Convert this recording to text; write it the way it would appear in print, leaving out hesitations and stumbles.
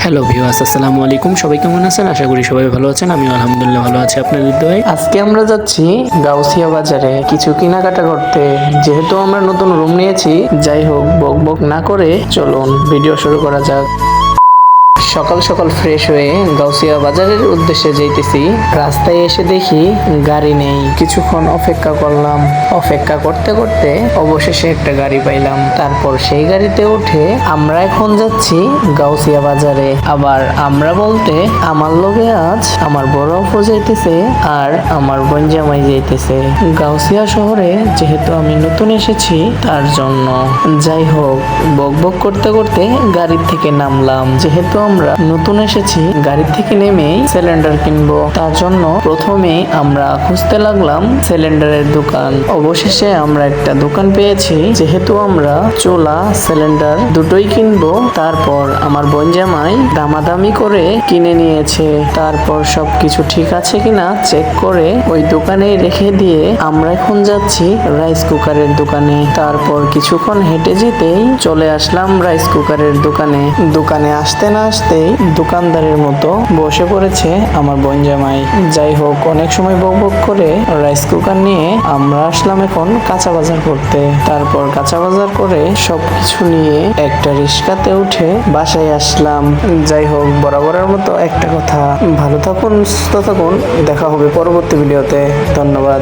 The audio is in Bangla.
হ্যালো ভিউয়ার্স, আসসালামু আলাইকুম। সবাই কেমন আছেন? আশা করি সবাই ভালো আছেন। আমিও আলহামদুলিল্লাহ ভালো আছি আপনাদের দোয়ায়। আজকে আমরা যাচ্ছি গাউসিয়া বাজারে কিছু কেনাকাটা করতে। যেহেতু আমরা নতুন রুম নিয়েছি, যাই হোক বক বক না করে চলুন ভিডিও শুরু করা যাক। সকাল সকাল ফ্রেশ হয়ে গাউসিয়া বাজারের উদ্দেশ্যে যাইতেছি। রাস্তায় এসে দেখি গাড়ি নেই। কিছুক্ষণ অপেক্ষা করলাম। অপেক্ষা করতে করতে অবশেষে একটা গাড়ি পাইলাম। তারপর সেই গাড়িতে উঠে আমরা এখন যাচ্ছি গাউসিয়া বাজারে। আবার আমরা বলতে আমার লগে আজ আমার বড় আপু যাইতেছে আর আমার বোন জামাই যাইতেছে। গাউসিয়া শহরে যেহেতু আমি নতুন এসেছি তার জন্য। যাই হোক বক বক করতে করতে গাড়ির থেকে নামলাম। যেহেতু আমরা নতুন এসেছি, গাড়ি থেকে নেমে সিলিন্ডার কিনবো। তার জন্য প্রথমে আমরা খুঁজতে লাগলাম সিলিন্ডারের দোকান। অবশেষে আমরা একটা দোকান পেয়েছি। যেহেতু আমরা চুলা সিলিন্ডার দুটোই কিনবো, তারপর আমার বোন জামাই দামাদামি করে কিনে নিয়েছে। তারপর সবকিছু ঠিক আছে কিনা চেক করে ওই দোকানে রেখে দিয়ে আমরা এখন যাচ্ছি রাইস কুকারের দোকানে। তারপর কিছুক্ষণ হেঁটে যেতেই চলে আসলাম রাইস কুকারের দোকানে। দোকানে আসতে না আসতেই দোকানদারের মতো বসে পড়েছে আমার বোন জামাই। যাই হোক অনেক সময় বক বক করে রাইস কুকার নিয়ে আমরা আসলাম এখন কাঁচা বাজার করতে। তারপর কাঁচা বাজার করে সবকিছু নিয়ে একটা রিক্সাতে উঠে বাসায় আসলাম। যাই হোক বরাবরের মতো একটা কথা, ভালো থাকুন, সুস্থ থাকুন। দেখা হবে পরবর্তী ভিডিওতে। ধন্যবাদ।